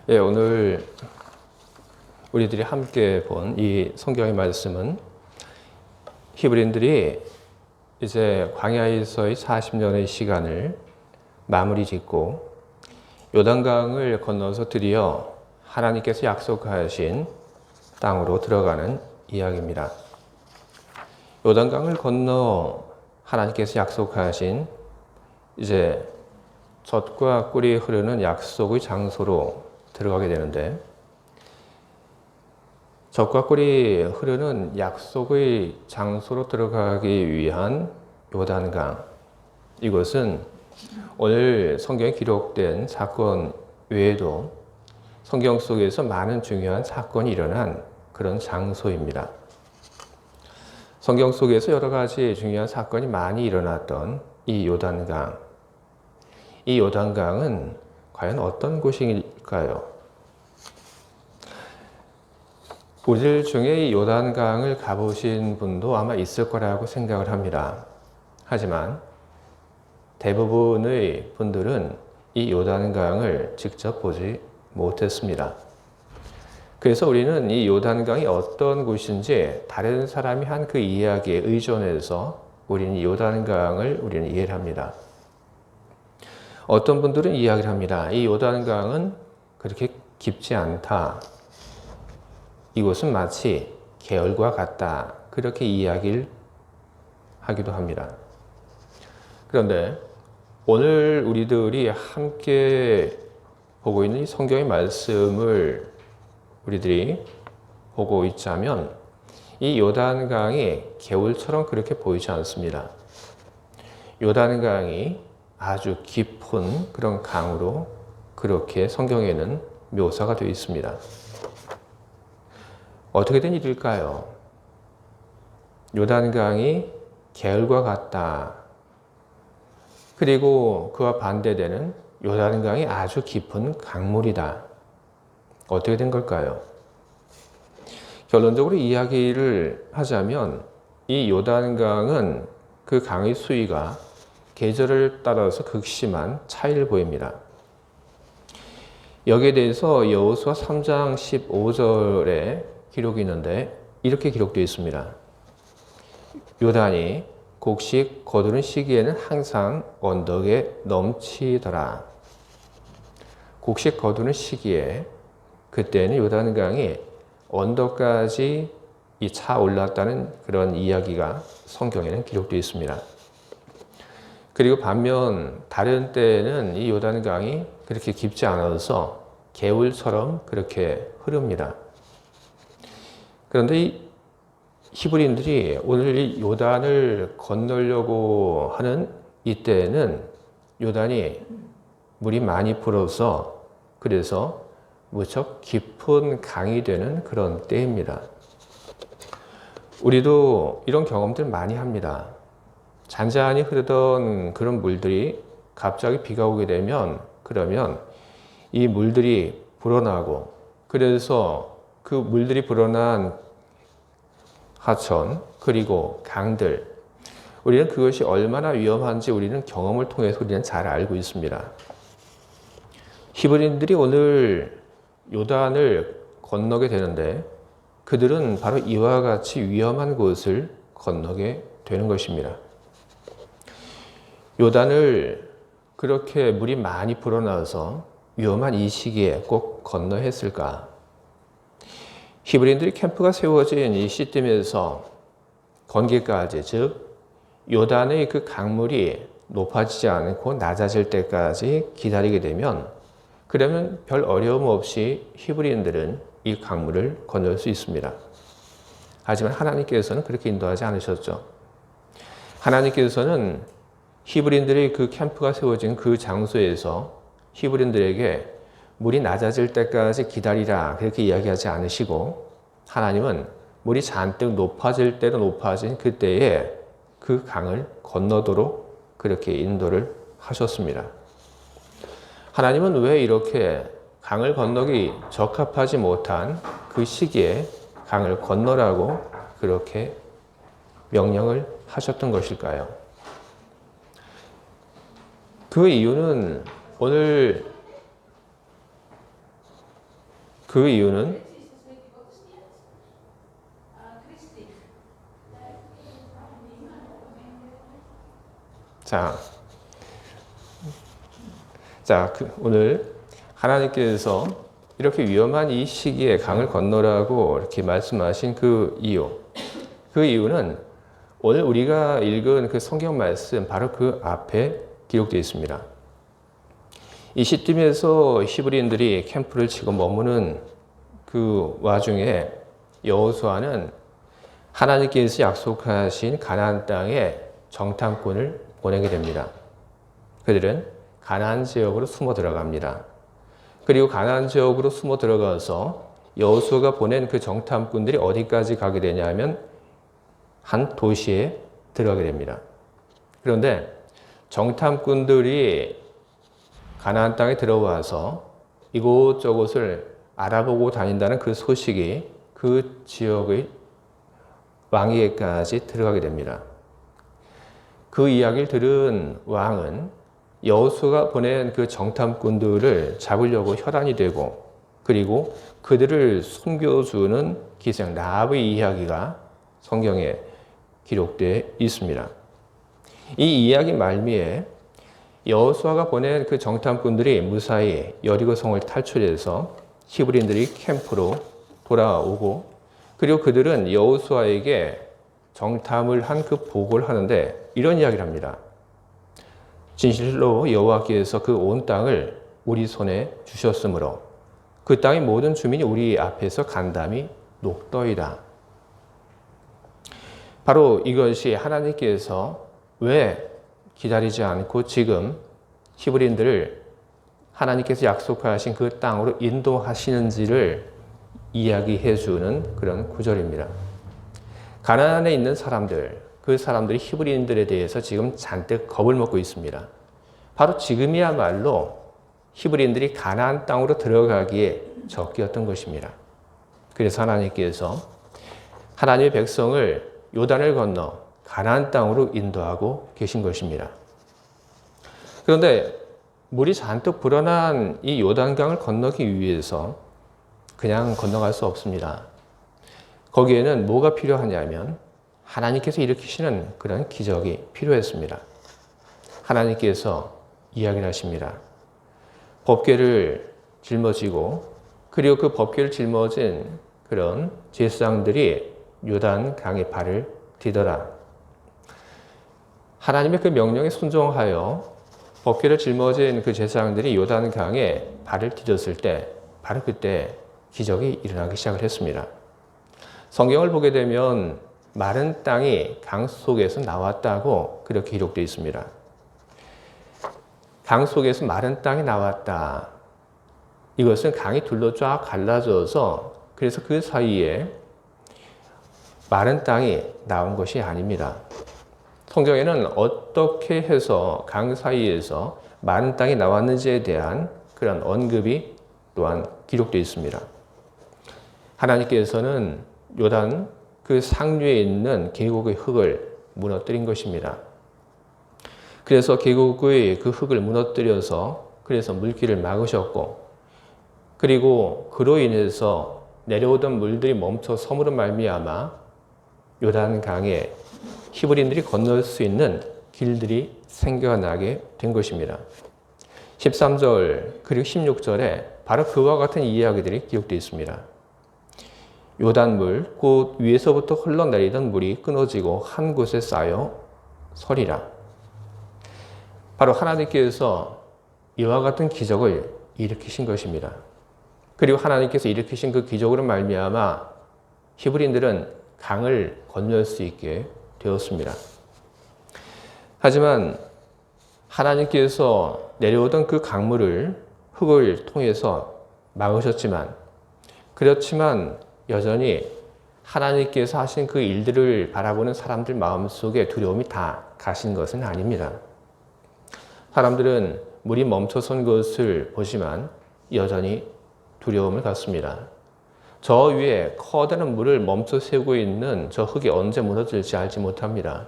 예, 오늘 우리들이 함께 본 이 성경의 말씀은 히브리인들이 이제 광야에서의 40년의 시간을 마무리 짓고 요단강을 건너서 드디어 하나님께서 약속하신 땅으로 들어가는 이야기입니다. 요단강을 건너 하나님께서 약속하신 이제 젖과 꿀이 흐르는 약속의 장소로 들어가게 되는데, 젖과 꿀이 흐르는 약속의 장소로 들어가기 위한 요단강, 이것은 오늘 성경에 기록된 사건 외에도 성경 속에서 많은 중요한 사건이 일어난 그런 장소입니다. 성경 속에서 여러 가지 중요한 사건이 많이 일어났던 이 요단강, 이 요단강은 과연 어떤 곳일까요? 우리들 중에 이 요단강을 가보신 분도 아마 있을 거라고 생각을 합니다. 하지만 대부분의 분들은 이 요단강을 직접 보지 못했습니다. 그래서 우리는 이 요단강이 어떤 곳인지 다른 사람이 한 그 이야기에 의존해서 우리는 이 요단강을 우리는 이해를 합니다. 어떤 분들은 이야기를 합니다. 이 요단강은 그렇게 깊지 않다. 이곳은 마치 개울과 같다. 그렇게 이야기를 하기도 합니다. 그런데 오늘 우리들이 함께 보고 있는 이 성경의 말씀을 우리들이 보고 있자면 이 요단강이 개울처럼 그렇게 보이지 않습니다. 요단강이 아주 깊은 그런 강으로 그렇게 성경에는 묘사가 되어 있습니다. 어떻게 된 일일까요? 요단강이 개울과 같다. 그리고 그와 반대되는 요단강이 아주 깊은 강물이다. 어떻게 된 걸까요? 결론적으로 이야기를 하자면 이 요단강은 그 강의 수위가 계절을 따라서 극심한 차이를 보입니다. 여기에 대해서 여호수아 3장 15절에 기록이 있는데 이렇게 기록되어 있습니다. 요단이 곡식 거두는 시기에는 항상 언덕에 넘치더라. 곡식 거두는 시기에 그때는 요단강이 언덕까지 차 올랐다는 그런 이야기가 성경에는 기록되어 있습니다. 그리고 반면 다른 때는 이 요단강이 그렇게 깊지 않아서 개울처럼 그렇게 흐릅니다. 그런데 이 히브리인들이 오늘 이 요단을 건너려고 하는 이때에는 요단이 물이 많이 불어서 그래서 무척 깊은 강이 되는 그런 때입니다. 우리도 이런 경험들 많이 합니다. 잔잔히 흐르던 그런 물들이 갑자기 비가 오게 되면 그러면 이 물들이 불어나고 그래서 그 물들이 불어난 하천 그리고 강들 우리는 그것이 얼마나 위험한지 우리는 경험을 통해서 우리는 잘 알고 있습니다. 히브리인들이 오늘 요단을 건너게 되는데 그들은 바로 이와 같이 위험한 곳을 건너게 되는 것입니다. 요단을 그렇게 물이 많이 불어나서 위험한 이 시기에 꼭 건너야 했을까? 히브리인들이 캠프가 세워진 이 시점에서 건기까지, 즉 요단의 그 강물이 높아지지 않고 낮아질 때까지 기다리게 되면 그러면 별 어려움 없이 히브리인들은 이 강물을 건널 수 있습니다. 하지만 하나님께서는 그렇게 인도하지 않으셨죠. 하나님께서는 히브리인들의 그 캠프가 세워진 그 장소에서 히브리인들에게 물이 낮아질 때까지 기다리라 그렇게 이야기하지 않으시고 하나님은 물이 잔뜩 높아질 때로 높아진 그때에 그 강을 건너도록 그렇게 인도를 하셨습니다. 하나님은 왜 이렇게 강을 건너기 적합하지 못한 그 시기에 강을 건너라고 그렇게 명령을 하셨던 것일까요? 그 이유는 오늘 그 이유는 오늘 하나님께서 이렇게 위험한 이 시기에 강을 건너라고 이렇게 말씀하신 그 이유는 오늘 우리가 읽은 그 성경 말씀 바로 그 앞에 기록되어 있습니다. 이 시딤에서 히브리인들이 캠프를 치고 머무는 그 와중에 여호수아는 하나님께서 약속하신 가나안 땅에 정탐꾼을 보내게 됩니다. 그들은 가나안 지역으로 숨어 들어갑니다. 그리고 가나안 지역으로 숨어 들어가서 여호수아가 보낸 그 정탐꾼들이 어디까지 가게 되냐면 한 도시에 들어가게 됩니다. 그런데 정탐꾼들이 가나안 땅에 들어와서 이곳저곳을 알아보고 다닌다는 그 소식이 그 지역의 왕에게까지 들어가게 됩니다. 그 이야기를 들은 왕은 여호수아가 보낸 그 정탐꾼들을 잡으려고 혈안이 되고 그리고 그들을 숨겨주는 기생 라합의 이야기가 성경에 기록되어 있습니다. 이 이야기 말미에 여호수아가 보낸 그 정탐꾼들이 무사히 여리고 성을 탈출해서 히브리인들이 캠프로 돌아오고 그리고 그들은 여호수아에게 정탐을 한 그 보고를 하는데 이런 이야기를 합니다. 진실로 여호와께서 그 온 땅을 우리 손에 주셨으므로 그 땅의 모든 주민이 우리 앞에서 간담이 녹더이다. 바로 이것이 하나님께서 왜 기다리지 않고 지금 히브리인들을 하나님께서 약속하신 그 땅으로 인도하시는지를 이야기해 주는 그런 구절입니다. 가나안에 있는 사람들, 그 사람들이 히브리인들에 대해서 지금 잔뜩 겁을 먹고 있습니다. 바로 지금이야말로 히브리인들이 가나안 땅으로 들어가기에 적기였던 것입니다. 그래서 하나님께서 하나님의 백성을 요단을 건너 가나안 땅으로 인도하고 계신 것입니다. 그런데 물이 잔뜩 불어난 이 요단강을 건너기 위해서 그냥 건너갈 수 없습니다. 거기에는 뭐가 필요하냐면 하나님께서 일으키시는 그런 기적이 필요했습니다. 하나님께서 이야기를 하십니다. 법궤를 짊어지고 그리고 그 법궤를 짊어진 그런 제사장들이 요단 강에 발을 디더라. 하나님의 그 명령에 순종하여 법궤를 짊어진 그 제사장들이 요단 강에 발을 디뎠을 때 바로 그때 기적이 일어나기 시작을 했습니다. 성경을 보게 되면 마른 땅이 강 속에서 나왔다고 그렇게 기록되어 있습니다. 강 속에서 마른 땅이 나왔다. 이것은 강이 둘로 쫙 갈라져서 그래서 그 사이에 마른 땅이 나온 것이 아닙니다. 성경에는 어떻게 해서 강 사이에서 마른 땅이 나왔는지에 대한 그런 언급이 또한 기록되어 있습니다. 하나님께서는 요단 그 상류에 있는 계곡의 흙을 무너뜨린 것입니다. 그래서 계곡의 그 흙을 무너뜨려서 그래서 물길을 막으셨고 그리고 그로 인해서 내려오던 물들이 멈춰 섬으로 말미암아 요단 강에 히브리인들이 건널 수 있는 길들이 생겨나게 된 것입니다. 13절 그리고 16절에 바로 그와 같은 이야기들이 기록되어 있습니다. 요단물 곧 위에서부터 흘러내리던 물이 끊어지고 한 곳에 쌓여 서리라. 바로 하나님께서 이와 같은 기적을 일으키신 것입니다. 그리고 하나님께서 일으키신 그 기적으로 말미암아 히브리인들은 강을 건널 수 있게 되었습니다. 하지만 하나님께서 내려오던 그 강물을 흙을 통해서 막으셨지만 그렇지만 여전히 하나님께서 하신 그 일들을 바라보는 사람들 마음속에 두려움이 다 가신 것은 아닙니다. 사람들은 물이 멈춰선 것을 보지만 여전히 두려움을 갖습니다. 저 위에 커다란 물을 멈춰 세우고 있는 저 흙이 언제 무너질지 알지 못합니다.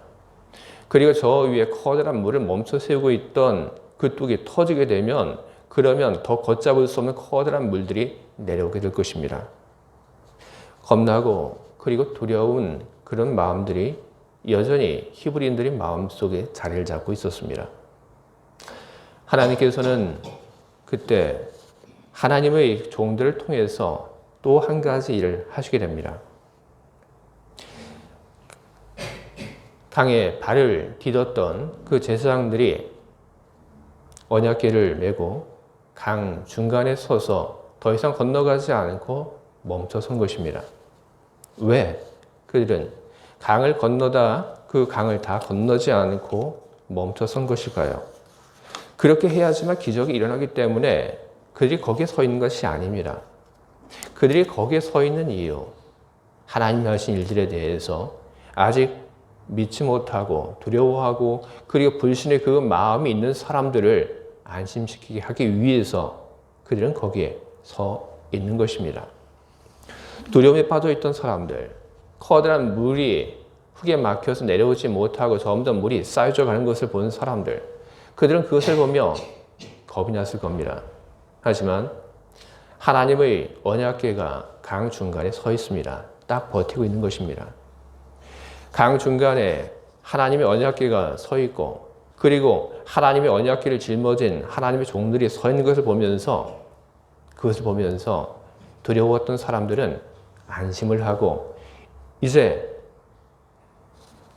그리고 저 위에 커다란 물을 멈춰 세우고 있던 그 뚝이 터지게 되면 그러면 더 걷잡을 수 없는 커다란 물들이 내려오게 될 것입니다. 겁나고 그리고 두려운 그런 마음들이 여전히 히브리인들의 마음속에 자리를 잡고 있었습니다. 하나님께서는 그때 하나님의 종들을 통해서 또 한 가지 일을 하시게 됩니다. 강에 발을 디뎠던 그 제사장들이 언약궤를 메고 강 중간에 서서 더 이상 건너가지 않고 멈춰선 것입니다. 왜? 그들은 강을 건너다 그 강을 다 건너지 않고 멈춰선 것일까요? 그렇게 해야지만 기적이 일어나기 때문에 그들이 거기에 서 있는 것이 아닙니다. 그들이 거기에 서 있는 이유, 하나님이 하신 일들에 대해서 아직 믿지 못하고 두려워하고 그리고 불신의 그 마음이 있는 사람들을 안심시키게 하기 위해서 그들은 거기에 서 있는 것입니다. 두려움에 빠져 있던 사람들, 커다란 물이 흙에 막혀서 내려오지 못하고 점점 물이 쌓여져 가는 것을 본 사람들, 그들은 그것을 보며 겁이 났을 겁니다. 하지만 하나님의 언약궤가 강 중간에 서 있습니다. 딱 버티고 있는 것입니다. 강 중간에 하나님의 언약궤가 서 있고 그리고 하나님의 언약궤를 짊어진 하나님의 종들이 서 있는 것을 보면서 그것을 보면서 두려웠던 사람들은 안심을 하고 이제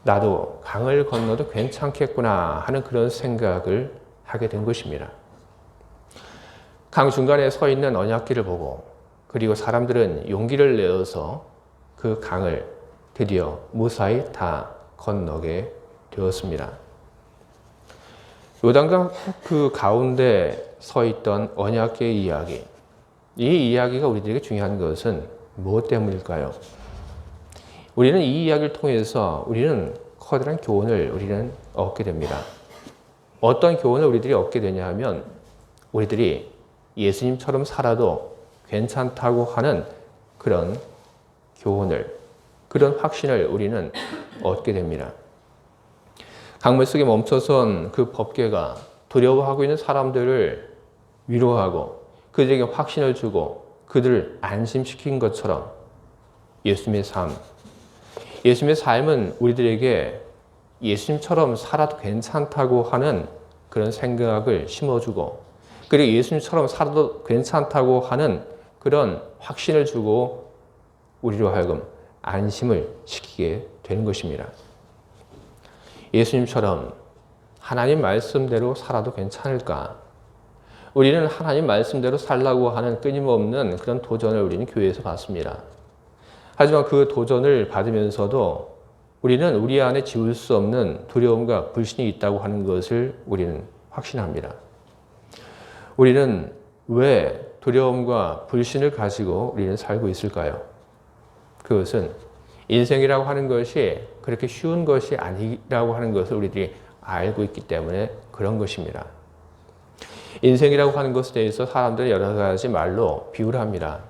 나도 강을 건너도 괜찮겠구나 하는 그런 생각을 하게 된 것입니다. 강 중간에 서 있는 언약궤를 보고 그리고 사람들은 용기를 내어서 그 강을 드디어 무사히 다 건너게 되었습니다. 요단강 그 가운데 서 있던 언약궤의 이야기, 이 이야기가 우리들에게 중요한 것은 무엇 때문일까요? 우리는 이 이야기를 통해서 우리는 커다란 교훈을 우리는 얻게 됩니다. 어떤 교훈을 우리들이 얻게 되냐 하면 우리들이 예수님처럼 살아도 괜찮다고 하는 그런 교훈을, 그런 확신을 우리는 얻게 됩니다. 강물 속에 멈춰선 그 법궤가 두려워하고 있는 사람들을 위로하고 그들에게 확신을 주고 그들을 안심시킨 것처럼 예수님의 삶은 우리들에게 예수님처럼 살아도 괜찮다고 하는 그런 생각을 심어주고 그리고 예수님처럼 살아도 괜찮다고 하는 그런 확신을 주고 우리로 하여금 안심을 시키게 되는 것입니다. 예수님처럼 하나님 말씀대로 살아도 괜찮을까? 우리는 하나님 말씀대로 살라고 하는 끊임없는 그런 도전을 우리는 교회에서 받습니다. 하지만 그 도전을 받으면서도 우리는 우리 안에 지울 수 없는 두려움과 불신이 있다고 하는 것을 우리는 확신합니다. 우리는 왜 두려움과 불신을 가지고 우리는 살고 있을까요? 그것은 인생이라고 하는 것이 그렇게 쉬운 것이 아니라고 하는 것을 우리들이 알고 있기 때문에 그런 것입니다. 인생이라고 하는 것에 대해서 사람들은 여러 가지 말로 비유를 합니다.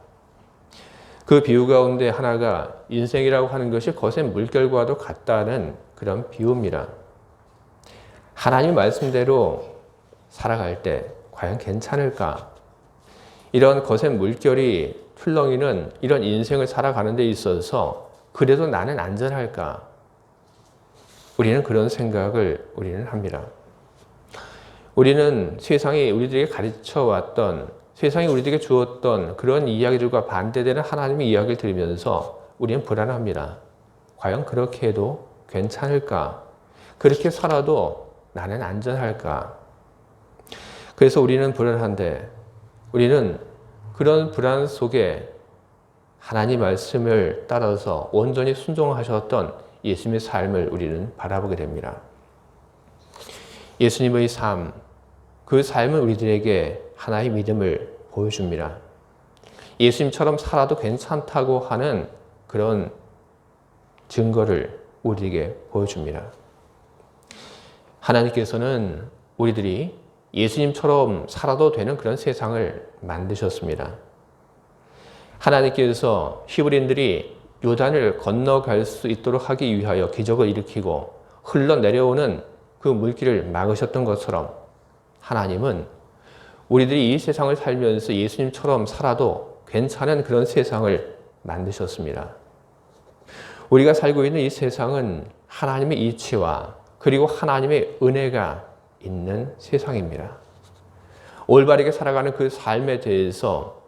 그 비유 가운데 하나가 인생이라고 하는 것이 거센 물결과도 같다는 그런 비유입니다. 하나님 말씀대로 살아갈 때 과연 괜찮을까? 이런 거센 물결이 풀렁이는 이런 인생을 살아가는 데 있어서 그래도 나는 안전할까? 우리는 그런 생각을 우리는 합니다. 우리는 세상이 우리들에게 가르쳐 왔던, 세상이 우리들에게 주었던 그런 이야기들과 반대되는 하나님의 이야기를 들으면서 우리는 불안합니다. 과연 그렇게 해도 괜찮을까? 그렇게 살아도 나는 안전할까? 그래서 우리는 불안한데 우리는 그런 불안 속에 하나님 말씀을 따라서 온전히 순종하셨던 예수님의 삶을 우리는 바라보게 됩니다. 예수님의 삶, 그 삶은 우리들에게 하나의 믿음을 보여줍니다. 예수님처럼 살아도 괜찮다고 하는 그런 증거를 우리에게 보여줍니다. 하나님께서는 우리들이 예수님처럼 살아도 되는 그런 세상을 만드셨습니다. 하나님께서 히브리인들이 요단을 건너갈 수 있도록 하기 위하여 기적을 일으키고 흘러내려오는 그 물길을 막으셨던 것처럼 하나님은 우리들이 이 세상을 살면서 예수님처럼 살아도 괜찮은 그런 세상을 만드셨습니다. 우리가 살고 있는 이 세상은 하나님의 이치와 그리고 하나님의 은혜가 있는 세상입니다. 올바르게 살아가는 그 삶에 대해서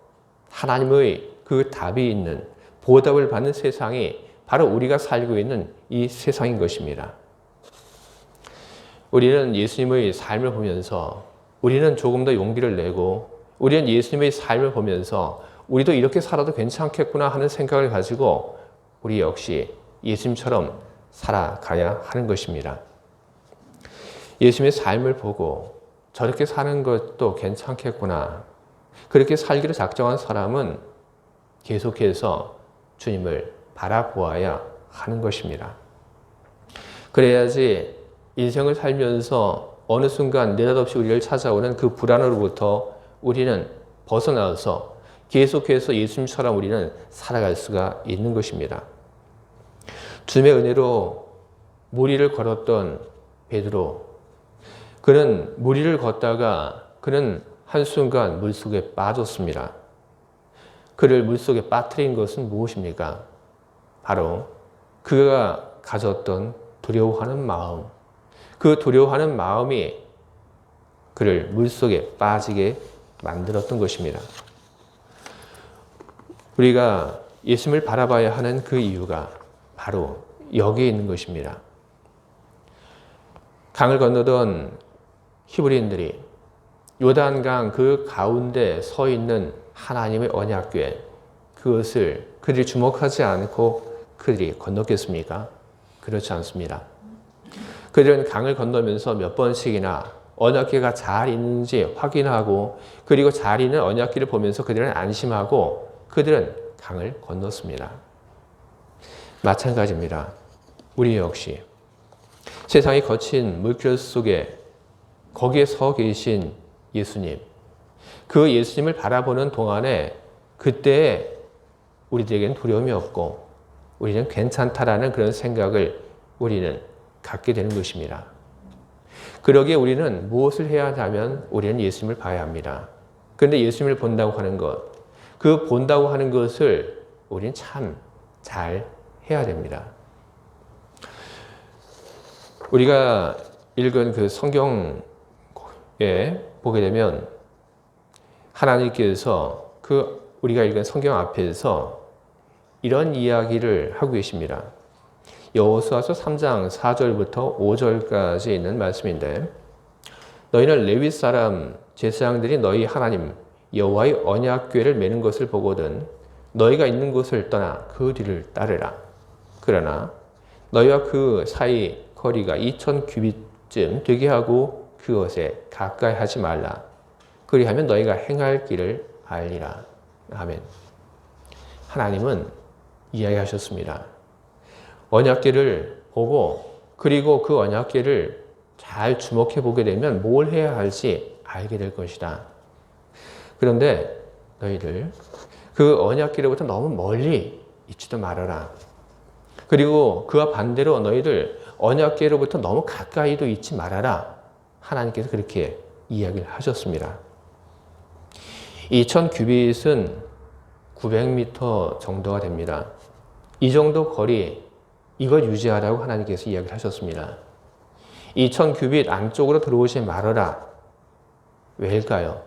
하나님의 그 답이 있는 보답을 받는 세상이 바로 우리가 살고 있는 이 세상인 것입니다. 우리는 예수님의 삶을 보면서 우리는 조금 더 용기를 내고 우리는 예수님의 삶을 보면서 우리도 이렇게 살아도 괜찮겠구나 하는 생각을 가지고 우리 역시 예수님처럼 살아가야 하는 것입니다. 예수님의 삶을 보고 저렇게 사는 것도 괜찮겠구나. 그렇게 살기로 작정한 사람은 계속해서 주님을 바라보아야 하는 것입니다. 그래야지 인생을 살면서 어느 순간 느닷없이 우리를 찾아오는 그 불안으로부터 우리는 벗어나서 계속해서 예수님처럼 우리는 살아갈 수가 있는 것입니다. 주님의 은혜로 무리를 걸었던 베드로, 그는 무리를 걷다가 그는 한순간 물속에 빠졌습니다. 그를 물속에 빠뜨린 것은 무엇입니까? 바로 그가 가졌던 두려워하는 마음, 그 두려워하는 마음이 그를 물속에 빠지게 만들었던 것입니다. 우리가 예수님을 바라봐야 하는 그 이유가 바로 여기에 있는 것입니다. 강을 건너던 히브리인들이 요단강 그 가운데 서 있는 하나님의 언약궤, 그것을 그들이 주목하지 않고 그들이 건넜겠습니까? 그렇지 않습니다. 그들은 강을 건너면서 몇 번씩이나 언약궤가 잘 있는지 확인하고 그리고 잘 있는 언약궤를 보면서 그들은 안심하고 그들은 강을 건넜습니다. 마찬가지입니다. 우리 역시 세상이 거친 물결 속에 거기에 서 계신 예수님, 그 예수님을 바라보는 동안에 그때 우리들에게는 두려움이 없고 우리는 괜찮다라는 그런 생각을 우리는 갖게 되는 것입니다. 그러기에 우리는 무엇을 해야 하냐면 우리는 예수님을 봐야 합니다. 그런데 예수님을 본다고 하는 것, 그 본다고 하는 것을 우리는 참 잘 해야 됩니다. 우리가 읽은 그 성경에 보게 되면 하나님께서 그 우리가 읽은 성경 앞에서 이런 이야기를 하고 계십니다. 여호수아서 3장 4절부터 5절까지 있는 말씀인데, 너희는 레위 사람 제사장들이 너희 하나님 여호와의 언약궤를 메는 것을 보거든 너희가 있는 곳을 떠나 그 뒤를 따르라. 그러나 너희와 그 사이 거리가 2000규빗쯤 되게 하고 그것에 가까이 하지 말라. 그리하면 너희가 행할 길을 알리라. 아멘. 하나님은 이야기하셨습니다. 언약궤를 보고 그리고 그 언약궤를 잘 주목해 보게 되면 뭘 해야 할지 알게 될 것이다. 그런데 너희들 그 언약궤로부터 너무 멀리 있지도 말아라. 그리고 그와 반대로 너희들 언약궤로부터 너무 가까이도 있지 말아라. 하나님께서 그렇게 이야기를 하셨습니다. 2000규빗은 900m 정도가 됩니다. 이 정도 거리, 이걸 유지하라고 하나님께서 이야기를 하셨습니다. 2000규빗 안쪽으로 들어오지 말아라. 왜일까요?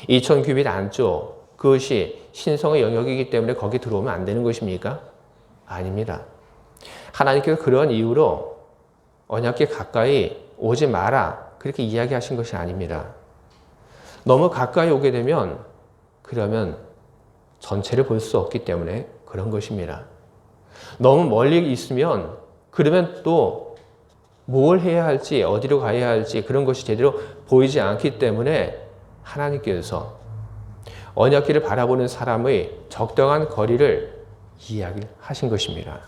2000규빗 안쪽, 그것이 신성의 영역이기 때문에 거기 들어오면 안 되는 것입니까? 아닙니다. 하나님께서 그런 이유로 언약궤 가까이 오지 마라. 그렇게 이야기하신 것이 아닙니다. 너무 가까이 오게 되면 그러면 전체를 볼 수 없기 때문에 그런 것입니다. 너무 멀리 있으면 그러면 또 뭘 해야 할지 어디로 가야 할지 그런 것이 제대로 보이지 않기 때문에 하나님께서 언약궤를 바라보는 사람의 적당한 거리를 이야기하신 것입니다.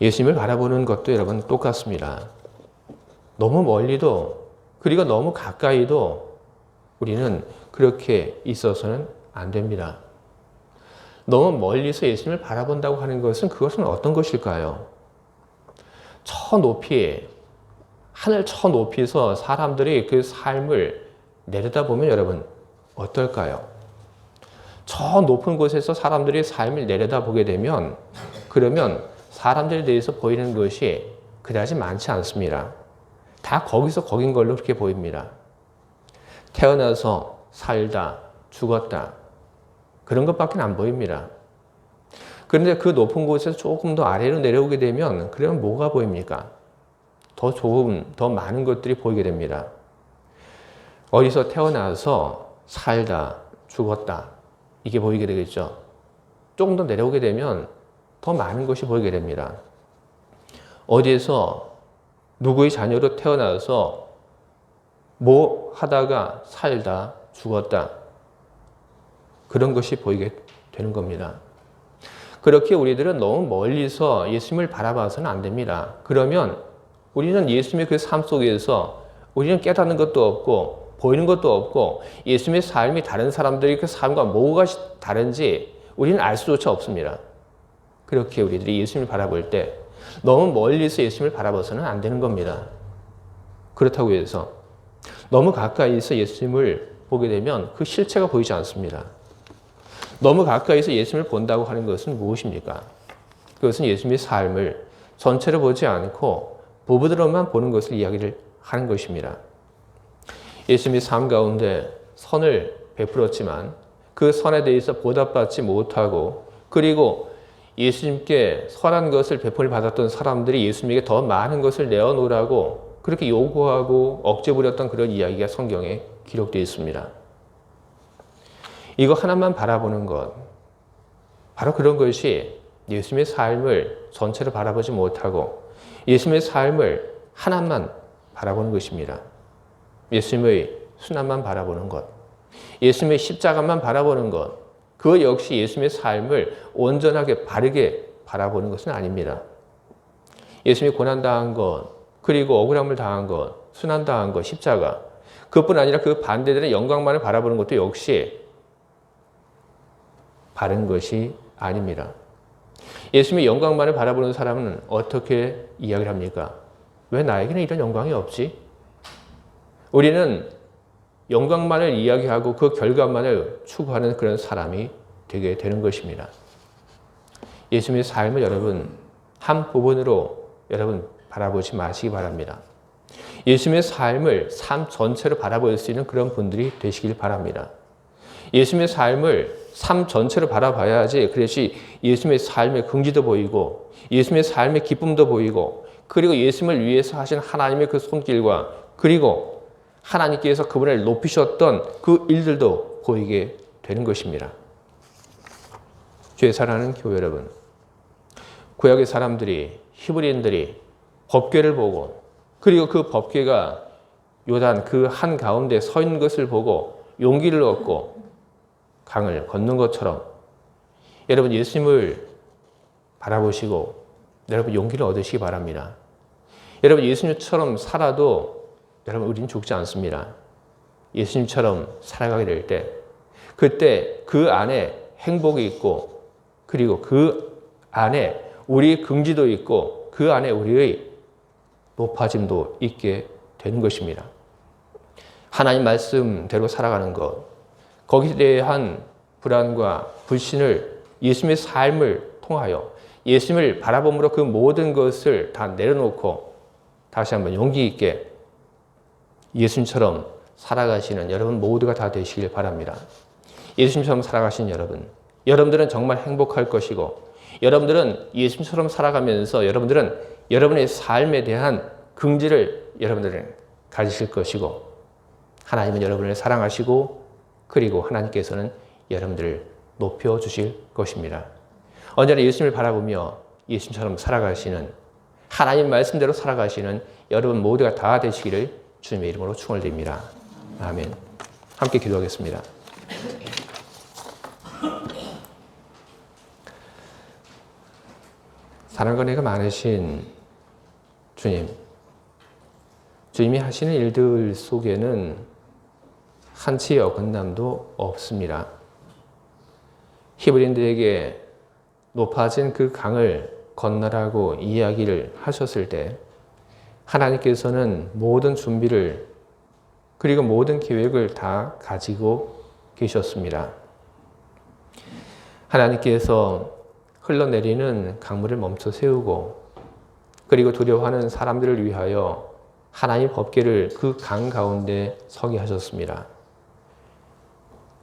예수님을 바라보는 것도 여러분 똑같습니다. 너무 멀리도 그리고 너무 가까이도 우리는 그렇게 있어서는 안 됩니다. 너무 멀리서 예수님을 바라본다고 하는 것은 그것은 어떤 것일까요? 저 높이, 하늘 저 높이서 사람들이 그 삶을 내려다보면 여러분 어떨까요? 저 높은 곳에서 사람들의 삶을 내려다보게 되면 그러면 사람들에 대해서 보이는 것이 그다지 많지 않습니다. 다 거기서 거긴 걸로 그렇게 보입니다. 태어나서 살다, 죽었다. 그런 것밖에 안 보입니다. 그런데 그 높은 곳에서 조금 더 아래로 내려오게 되면 그러면 뭐가 보입니까? 더 좋은, 더 많은 것들이 보이게 됩니다. 어디서 태어나서 살다, 죽었다. 이게 보이게 되겠죠. 조금 더 내려오게 되면 더 많은 것이 보이게 됩니다. 어디에서 누구의 자녀로 태어나서 뭐 하다가 살다, 죽었다. 그런 것이 보이게 되는 겁니다. 그렇게 우리들은 너무 멀리서 예수님을 바라봐서는 안 됩니다. 그러면 우리는 예수님의 그 삶 속에서 우리는 깨닫는 것도 없고 보이는 것도 없고 예수님의 삶이 다른 사람들의 그 삶과 뭐가 다른지 우리는 알 수조차 없습니다. 그렇게 우리들이 예수님을 바라볼 때 너무 멀리서 예수님을 바라봐서는 안 되는 겁니다. 그렇다고 해서 너무 가까이서 예수님을 보게 되면 그 실체가 보이지 않습니다. 너무 가까이서 예수님을 본다고 하는 것은 무엇입니까? 그것은 예수님의 삶을 전체로 보지 않고 부분으로만 보는 것을 이야기를 하는 것입니다. 예수님의 삶 가운데 선을 베풀었지만 그 선에 대해서 보답받지 못하고 그리고 예수님께 선한 것을 베풀 받았던 사람들이 예수님에게 더 많은 것을 내어놓으라고 그렇게 요구하고 억제 부렸던 그런 이야기가 성경에 기록되어 있습니다. 이거 하나만 바라보는 것, 바로 그런 것이 예수님의 삶을 전체로 바라보지 못하고 예수님의 삶을 하나만 바라보는 것입니다. 예수님의 순환만 바라보는 것, 예수님의 십자가만 바라보는 것, 그 역시 예수님의 삶을 온전하게 바르게 바라보는 것은 아닙니다. 예수님이 고난당한 것, 그리고 억울함을 당한 것, 순환당한 것, 십자가, 그것뿐 아니라 그 반대들의 영광만을 바라보는 것도 역시 바른 것이 아닙니다. 예수님의 영광만을 바라보는 사람은 어떻게 이야기를 합니까? 왜 나에게는 이런 영광이 없지? 우리는 영광만을 이야기하고 그 결과만을 추구하는 그런 사람이 되게 되는 것입니다. 예수님의 삶을 여러분 한 부분으로 여러분 바라보지 마시기 바랍니다. 예수님의 삶을 삶 전체로 바라볼 수 있는 그런 분들이 되시길 바랍니다. 예수님의 삶을 삶 전체로 바라봐야지 그래야지 예수님의 삶의 긍지도 보이고 예수님의 삶의 기쁨도 보이고 그리고 예수님을 위해서 하신 하나님의 그 손길과 그리고 하나님께서 그분을 높이셨던 그 일들도 보이게 되는 것입니다. 주의 사랑하는 교회 여러분, 구약의 사람들이 히브리인들이 법궤를 보고 그리고 그 법궤가 요단 그 한가운데 서 있는 것을 보고 용기를 얻고 강을 걷는 것처럼 여러분 예수님을 바라보시고 여러분 용기를 얻으시기 바랍니다. 여러분 예수님처럼 살아도 여러분 우리는 죽지 않습니다. 예수님처럼 살아가게 될 때 그때 그 안에 행복이 있고 그리고 그 안에 우리의 긍지도 있고 그 안에 우리의 높아짐도 있게 되는 것입니다. 하나님 말씀대로 살아가는 것, 거기에 대한 불안과 불신을 예수님의 삶을 통하여 예수님을 바라봄으로 그 모든 것을 다 내려놓고 다시 한번 용기 있게 예수님처럼 살아가시는 여러분 모두가 다 되시길 바랍니다. 예수님처럼 살아가시는 여러분, 여러분들은 정말 행복할 것이고 여러분들은 예수님처럼 살아가면서 여러분들은 여러분의 삶에 대한 긍지를 여러분들은 가지실 것이고 하나님은 여러분을 사랑하시고 그리고 하나님께서는 여러분들을 높여주실 것입니다. 언제나 예수님을 바라보며 예수님처럼 살아가시는 하나님 말씀대로 살아가시는 여러분 모두가 다 되시기를 주님의 이름으로 축원드립니다. 아멘. 함께 기도하겠습니다. 사랑과 은혜가 많으신 주님, 주님이 하시는 일들 속에는 한치의 어긋남도 없습니다. 히브리인들에게 높아진 그 강을 건너라고 이야기를 하셨을 때 하나님께서는 모든 준비를 그리고 모든 계획을 다 가지고 계셨습니다. 하나님께서 흘러내리는 강물을 멈춰 세우고 그리고 두려워하는 사람들을 위하여 하나님의 법궤를 그 강 가운데 서게 하셨습니다.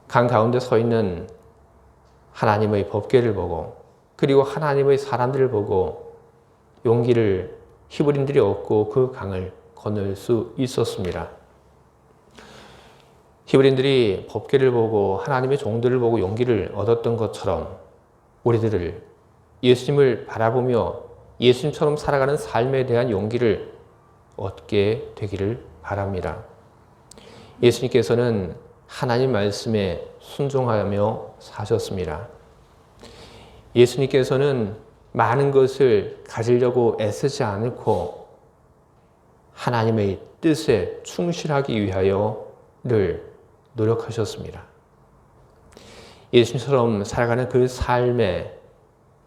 강 가운데 서 있는 하나님의 법궤를 보고 그리고 하나님의 사람들을 보고 용기를 히브리인들이 얻고 그 강을 건널 수 있었습니다. 히브리인들이 법궤를 보고 하나님의 종들을 보고 용기를 얻었던 것처럼 우리들을 예수님을 바라보며 예수님처럼 살아가는 삶에 대한 용기를 얻게 되기를 바랍니다. 예수님께서는 하나님 말씀에 순종하며 사셨습니다. 예수님께서는 많은 것을 가지려고 애쓰지 않고 하나님의 뜻에 충실하기 위하여 늘 노력하셨습니다. 예수님처럼 살아가는 그 삶에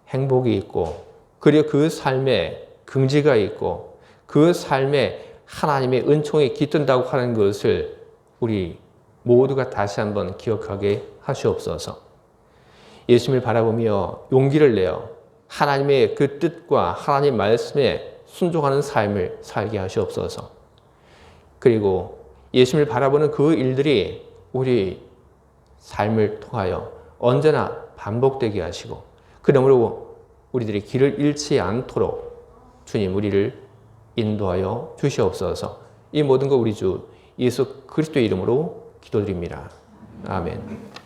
행복이 있고 그리고 그 삶에 긍지가 있고 그 삶에 하나님의 은총이 깃든다고 하는 것을 우리 모두가 다시 한번 기억하게 하시옵소서. 예수님을 바라보며 용기를 내어 하나님의 그 뜻과 하나님 말씀에 순종하는 삶을 살게 하시옵소서. 그리고 예수님을 바라보는 그 일들이 우리 삶을 통하여 언제나 반복되게 하시고 그러므로 우리들이 길을 잃지 않도록 주님 우리를 인도하여 주시옵소서. 이 모든 것 우리 주 예수 그리스도의 이름으로 기도드립니다. 아멘.